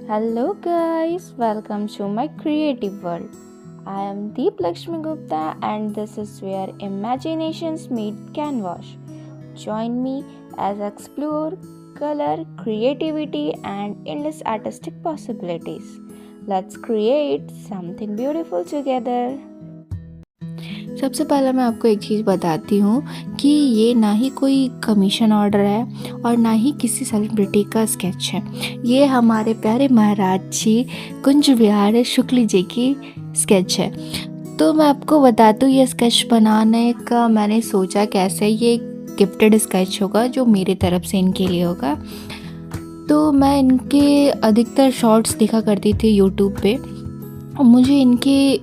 Hello guys, welcome to my creative world. I am Deep Lakshmi Gupta and this is where imaginations meet canvas. Join me as I explore color, creativity and endless artistic possibilities. Let's create something beautiful together. सबसे पहले मैं आपको एक चीज़ बताती हूँ कि ये ना ही कोई कमीशन ऑर्डर है और ना ही किसी सेलिब्रिटी का स्केच है। ये हमारे प्यारे महाराज जी कुंज विहार शुक्ल जी की स्केच है। तो मैं आपको बता दूँ ये स्केच बनाने का मैंने सोचा कैसे। ये गिफ्टेड स्केच होगा जो मेरी तरफ से इनके लिए होगा। तो मैं इनके अधिकतर शॉर्ट्स देखा करती थी यूट्यूब पे और मुझे इनके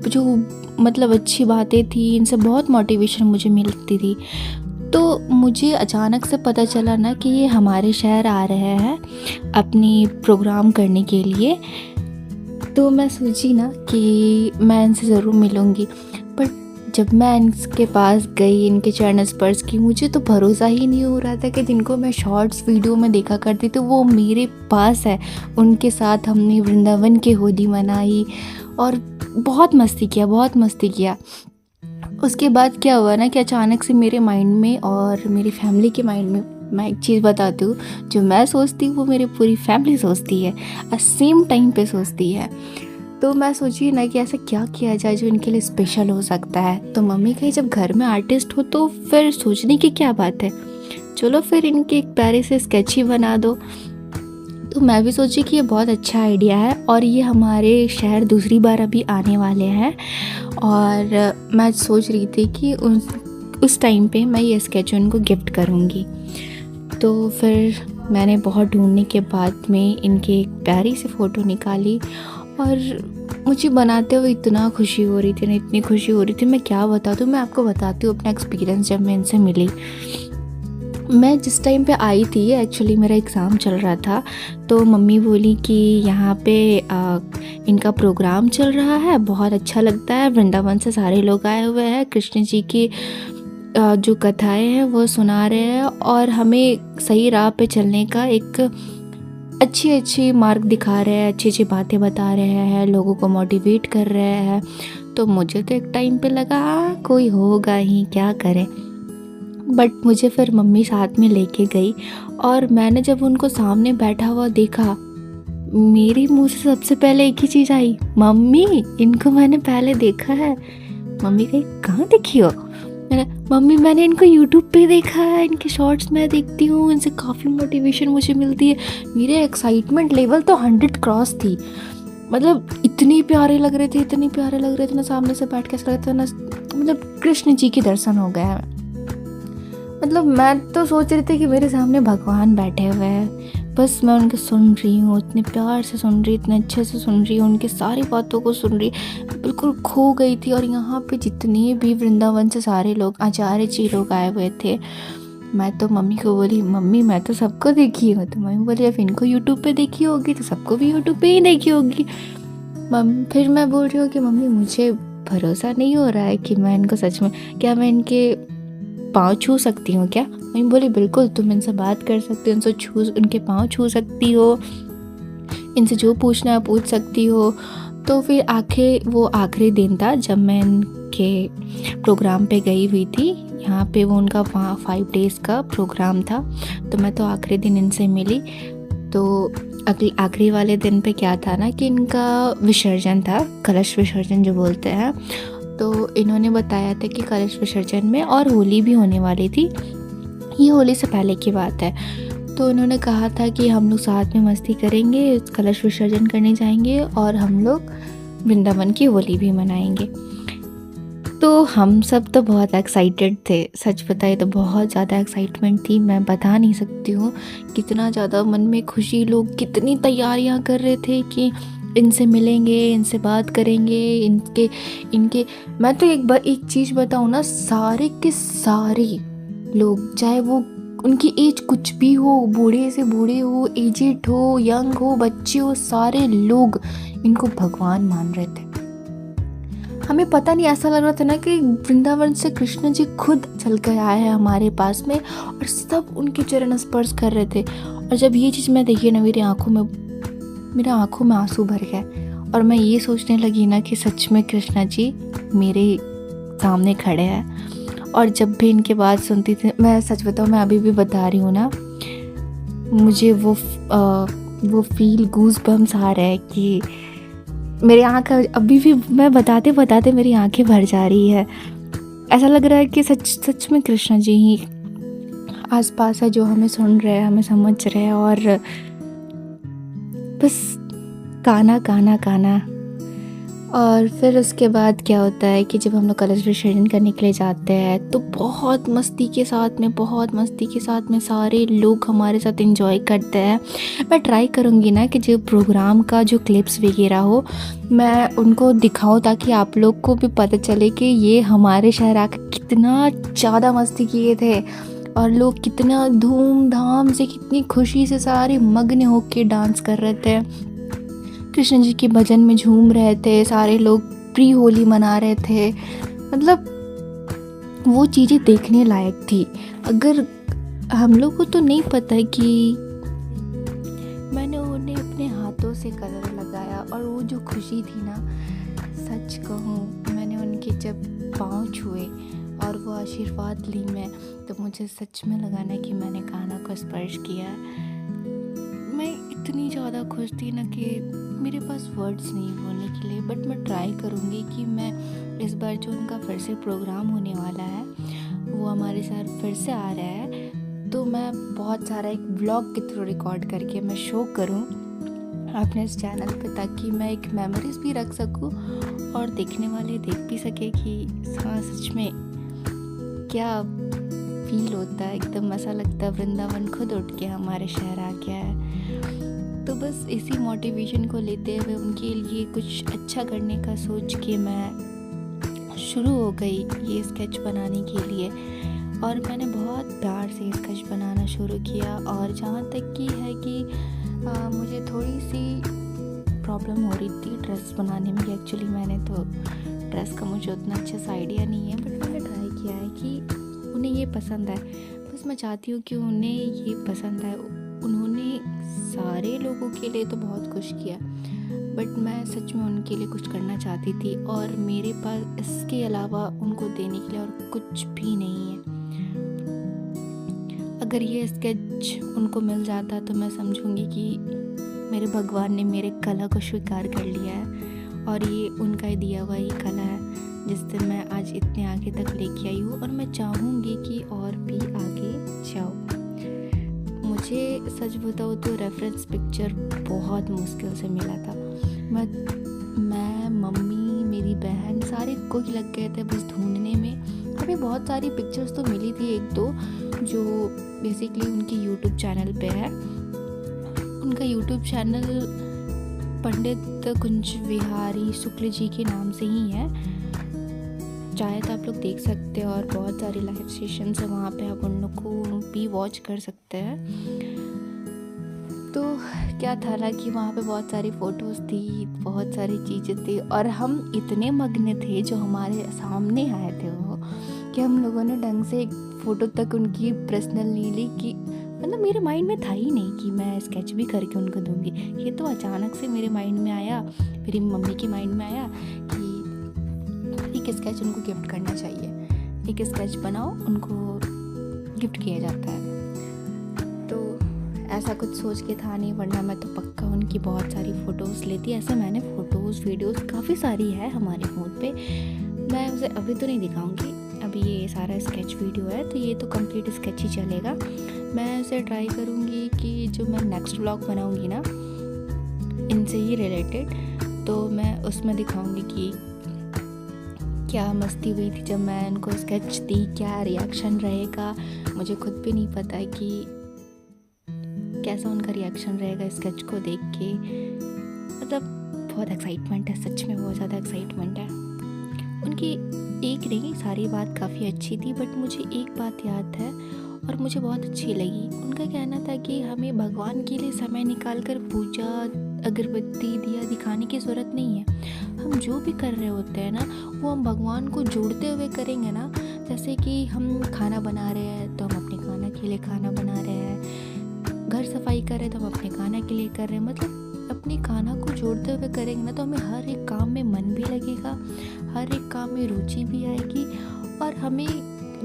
जो मतलब अच्छी बातें थी, इनसे बहुत मोटिवेशन मुझे मिलती थी। तो मुझे अचानक से पता चला ना कि ये हमारे शहर आ रहे हैं अपनी प्रोग्राम करने के लिए। तो मैं सोची ना कि मैं इनसे ज़रूर मिलूँगी। पर जब मैं इनके पास गई, इनके चरण स्पर्श की, मुझे तो भरोसा ही नहीं हो रहा था कि जिनको मैं शॉर्ट्स वीडियो में देखा करती थी वो मेरे पास है। उनके साथ हमने वृंदावन की होली मनाई और बहुत मस्ती किया। उसके बाद क्या हुआ ना कि अचानक से मेरे माइंड में और मेरी फैमिली के माइंड में, मैं एक चीज़ बताती हूँ, जो मैं सोचती हूँ वो मेरी पूरी फैमिली सोचती है और सेम टाइम पे सोचती है। तो मैं सोची ना कि ऐसा क्या किया जाए जो इनके लिए स्पेशल हो सकता है। तो मम्मी कही जब घर में आर्टिस्ट हो तो फिर सोचने की क्या बात है, चलो फिर इनके एक प्यारे से स्केच ही बना दो। तो मैं भी सोची कि ये बहुत अच्छा आइडिया है और ये हमारे शहर दूसरी बार अभी आने वाले हैं और मैं सोच रही थी कि उस टाइम पे मैं ये स्केच उनको गिफ्ट करूँगी। तो फिर मैंने बहुत ढूंढने के बाद में इनकी एक प्यारी सी फ़ोटो निकाली और मुझे बनाते हुए इतना खुशी हो रही थी ना, इतनी खुशी हो रही थी, मैं क्या बता दूँ। मैं आपको बताती हूँ अपना एक्सपीरियंस जब मैं इनसे मिली। मैं जिस टाइम पे आई थी एक्चुअली मेरा एग्ज़ाम चल रहा था। तो मम्मी बोली कि यहाँ पे इनका प्रोग्राम चल रहा है, बहुत अच्छा लगता है, वृंदावन से सारे लोग आए हुए हैं, कृष्ण जी की जो कथाएं हैं वो सुना रहे हैं और हमें सही राह पे चलने का एक अच्छी मार्ग दिखा रहे हैं, अच्छी बातें बता रहे हैं, लोगों को मोटिवेट कर रहे हैं। तो मुझे तो एक टाइम पे लगा कोई होगा ही, क्या करें। बट मुझे फिर मम्मी साथ में लेके गई और मैंने जब उनको सामने बैठा हुआ देखा, मेरे मुंह से सबसे पहले एक ही चीज़ आई, मम्मी इनको मैंने पहले देखा है। मम्मी कही कहाँ देखी हो? मम्मी मैंने इनको यूट्यूब पे देखा है, इनके शॉर्ट्स मैं देखती हूँ, इनसे काफ़ी मोटिवेशन मुझे मिलती है। मेरे एक्साइटमेंट लेवल तो 100 क्रॉस थी। मतलब इतनी प्यारे लग रहे थे ना, सामने से बैठ के ऐसा लगता था ना मतलब कृष्ण जी के दर्शन हो गए हैं। मतलब मैं तो सोच रही थी कि मेरे सामने भगवान बैठे हुए हैं, बस मैं उनके सुन रही हूँ, इतने प्यार से सुन रही, इतने अच्छे से सुन रही हूँ, उनकी सारी बातों को सुन रही, बिल्कुल खो गई थी। और यहाँ पे जितने भी वृंदावन से सारे लोग, आचार्य जी लोग आए हुए थे। मैं तो मम्मी को बोली मम्मी मैं तो सबको देखी हूँ। तो मम्मी बोली अब इनको यूट्यूब पे देखी होगी तो सबको भी यूट्यूब पे ही देखी होगी। फिर मैं बोल रही हूँ कि मम्मी मुझे भरोसा नहीं हो रहा है कि मैं इनको सच में, क्या मैं इनके पाँव छू सकती हूँ क्या? मम्मी बोली बिल्कुल, तुम इनसे बात कर सकती हो, उनके पाँव छू सकती हो, इनसे जो पूछना है पूछ सकती हो। तो फिर वो आखिरी दिन था जब मैं इनके प्रोग्राम पे गई हुई थी। यहाँ पे वो उनका 5 डेज़ का प्रोग्राम था। तो मैं तो आखिरी दिन इनसे मिली। तो आखिरी वाले दिन पे क्या था ना कि इनका विसर्जन था, कलश विसर्जन जो बोलते हैं। तो इन्होंने बताया था कि कलश विसर्जन में और होली भी होने वाली थी, ये होली से पहले की बात है। तो इन्होंने कहा था कि हम लोग साथ में मस्ती करेंगे, कलश विसर्जन करने जाएंगे और हम लोग वृंदावन की होली भी मनाएंगे। तो हम सब तो बहुत एक्साइटेड थे, सच बताए तो बहुत ज़्यादा एक्साइटमेंट थी। मैं बता नहीं सकती हूँ कितना ज़्यादा मन में खुशी, लोग कितनी तैयारियाँ कर रहे थे कि इनसे मिलेंगे, इनसे बात करेंगे, इनके मैं तो एक चीज़ बताऊँ ना, सारे के सारे लोग, चाहे वो उनकी एज कुछ भी हो, बूढ़े से बूढ़े हो, एजिड हो, यंग हो, बच्चे हो, सारे लोग इनको भगवान मान रहे थे। हमें पता नहीं, ऐसा लग रहा था ना कि वृंदावन से कृष्ण जी खुद चल कर आए हैं हमारे पास में और सब उनके चरण स्पर्श कर रहे थे। और जब ये चीज़ मैं देखी ना, मेरी आंखों में मेरे आंखों में आंसू भर गए और मैं ये सोचने लगी ना कि सच में कृष्णा जी मेरे सामने खड़े हैं। और जब भी इनकी बात सुनती थी, मैं सच बताऊँ, मैं अभी भी बता रही हूँ ना, मुझे वो फील, गूज बम्स आ रहा है कि मेरी आँख अभी भी, मैं बताते बताते मेरी आंखें भर जा रही है। ऐसा लग रहा है कि सच में कृष्णा जी ही आसपास है, जो हमें सुन रहे हैं, हमें समझ रहे हैं। और बस गाना गाना गाना। और फिर उसके बाद क्या होता है कि जब हम लोग कलर्स विसर्जन करने के लिए जाते हैं तो बहुत मस्ती के साथ में सारे लोग हमारे साथ एंजॉय करते हैं। मैं ट्राई करूँगी ना कि जो प्रोग्राम का जो क्लिप्स वगैरह हो, मैं उनको दिखाऊं ताकि आप लोग को भी पता चले कि ये हमारे शहर आकर कितना ज़्यादा मस्ती किए थे और लोग कितना धूमधाम से, कितनी खुशी से सारे मग्न होके डांस कर रहे थे, कृष्ण जी के भजन में झूम रहे थे, सारे लोग प्री होली मना रहे थे। मतलब वो चीज़ें देखने लायक थी। अगर हम लोग को तो नहीं पता कि मैंने उन्हें अपने हाथों से कलर लगाया और वो जो खुशी थी ना, सच कहूँ, मैंने उनके जब पाँव छुए और वो आशीर्वाद ली मैं, तो मुझे सच में लगा ना कि मैंने कान्हा को स्पर्श किया। मैं इतनी ज़्यादा खुश थी ना कि मेरे पास वर्ड्स नहीं बोलने के लिए। बट मैं ट्राई करूँगी कि मैं इस बार जो उनका फिर से प्रोग्राम होने वाला है, वो हमारे साथ फिर से आ रहा है, तो मैं बहुत सारा एक व्लॉग के थ्रू रिकॉर्ड करके मैं शो करूँ अपने इस चैनल पे, ताकि मैं एक मेमोरीज भी रख सकूँ और देखने वाले देख भी सके कि हाँ, सच में क्या फील होता है। एकदम ऐसा लगता है वृंदावन खुद उठ के हमारे शहर आ गया है। तो बस इसी मोटिवेशन को लेते हुए उनके लिए कुछ अच्छा करने का सोच के मैं शुरू हो गई ये स्केच बनाने के लिए। और मैंने बहुत प्यार से स्केच बनाना शुरू किया। और जहाँ तक कि है कि मुझे थोड़ी सी प्रॉब्लम हो रही थी ड्रेस बनाने में। एक्चुअली मैंने तो ड्रेस का मुझे उतना अच्छा सा आइडिया नहीं है, बट मैंने ट्राई किया है कि उन्हें ये पसंद आए। बस मैं चाहती हूँ कि उन्हें ये पसंद आए। उन्होंने सारे लोगों के लिए तो बहुत कुछ किया, बट मैं सच में उनके लिए कुछ करना चाहती थी और मेरे पास इसके अलावा उनको देने के लिए और कुछ भी नहीं है। अगर ये स्केच उनको मिल जाता तो मैं समझूंगी कि मेरे भगवान ने मेरे कला को स्वीकार कर लिया है और ये उनका ही दिया हुआ ही कला है जिससे मैं आज इतने आगे तक लेके आई हूँ। और मैं चाहूँगी कि और भी आगे जाऊँ। मुझे सच बताऊँ तो रेफरेंस पिक्चर बहुत मुश्किल से मिला था। मैं मम्मी, मेरी बहन, सारे को ही लग गए थे बस ढूंढने में। हमें बहुत सारी पिक्चर्स तो मिली थी, एक दो, जो बेसिकली उनके यूट्यूब चैनल पे है। उनका यूट्यूब चैनल पंडित कुंज विहारी शुक्ल जी के नाम से ही है, चाहे तो आप लोग देख सकते हैं। और बहुत सारे लाइव सेशंस है वहाँ पे, आप उन लोग को भी वॉच कर सकते हैं। तो क्या था ना कि वहाँ पे बहुत सारी फ़ोटोज़ थी, बहुत सारी चीज़ें थी और हम इतने मग्न थे जो हमारे सामने आए थे वो, कि हम लोगों ने ढंग से एक फ़ोटो तक उनकी पर्सनल नहीं ली। कि मतलब मेरे माइंड में था ही नहीं कि मैं स्केच भी करके उनको दूँगी। ये तो अचानक से मेरे माइंड में आया, मेरी मम्मी के माइंड में आया कि एक स्केच उनको गिफ्ट करना चाहिए, एक स्केच बनाओ, उनको गिफ्ट किया जाता है। तो ऐसा कुछ सोच के था नहीं, वरना मैं तो पक्का उनकी बहुत सारी फ़ोटोज़ लेती। ऐसे मैंने फ़ोटोज़ वीडियोज़ काफ़ी सारी है हमारे फ़ोन पे, मैं उसे अभी तो नहीं दिखाऊंगी। अभी ये सारा स्केच वीडियो है तो ये तो कंप्लीट स्केच ही चलेगा। मैं उसे ट्राई करूँगी कि जो मैं नेक्स्ट व्लॉग बनाऊँगी ना इनसे ही रिलेटेड, तो मैं उसमें दिखाऊँगी कि क्या मस्ती हुई थी जब मैं उनको स्केच दी, क्या रिएक्शन रहेगा। मुझे खुद भी नहीं पता है कि कैसा उनका रिएक्शन रहेगा स्केच को देख के। मतलब बहुत एक्साइटमेंट है, सच में बहुत ज़्यादा एक्साइटमेंट है। उनकी एक नहीं, सारी बात काफ़ी अच्छी थी, बट मुझे एक बात याद है और मुझे बहुत अच्छी लगी। उनका कहना था कि हमें भगवान के लिए समय निकाल कर पूजा, अगरबत्ती, दिया दिखाने की ज़रूरत नहीं है। हम जो भी कर रहे होते हैं ना, वो हम भगवान को जोड़ते हुए करेंगे ना। जैसे कि हम खाना बना रहे हैं तो हम अपने खाना के लिए खाना बना रहे हैं, घर सफाई कर रहे हैं तो हम अपने खाना के लिए कर रहे हैं। मतलब अब अपनी खाना को जोड़ते हुए करेंगे ना, तो हमें हर एक काम में मन भी लगेगा, हर एक काम में रुचि भी आएगी, और हमें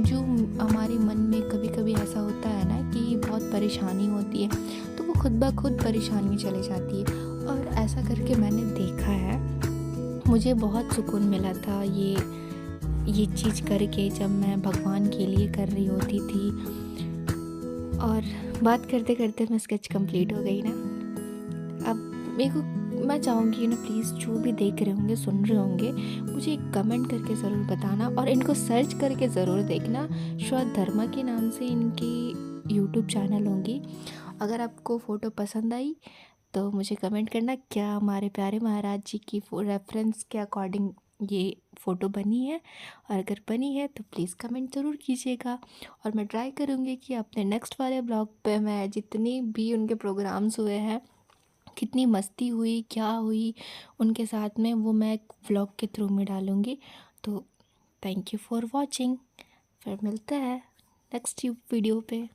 जो हमारे मन में कभी कभी ऐसा होता है ना कि बहुत परेशानी होती है, तो वो खुद ब खुद परेशानी चली जाती है। और ऐसा करके मैंने देखा है, मुझे बहुत सुकून मिला था ये चीज़ करके, जब मैं भगवान के लिए कर रही होती थी। और बात करते करते मैं स्केच कंप्लीट हो गई ना। अब मैं चाहूँगी ना, प्लीज़ जो भी देख रहे होंगे, सुन रहे होंगे, मुझे एक कमेंट करके ज़रूर बताना, और इनको सर्च करके ज़रूर देखना। श्वेत धर्मा के नाम से इनकी यूट्यूब चैनल होंगी। अगर आपको फ़ोटो पसंद आई तो मुझे कमेंट करना, क्या हमारे प्यारे महाराज जी की रेफरेंस के अकॉर्डिंग ये फ़ोटो बनी है, और अगर बनी है तो प्लीज़ कमेंट ज़रूर कीजिएगा। और मैं ट्राई करूँगी कि अपने नेक्स्ट वाले ब्लॉग पे मैं जितनी भी उनके प्रोग्राम्स हुए हैं, कितनी मस्ती हुई, क्या हुई उनके साथ में, वो मैं एक व्लॉग के थ्रू में डालूँगी। तो थैंक यू फॉर वॉचिंग। फिर मिलते हैं नेक्स्ट वीडियो पे।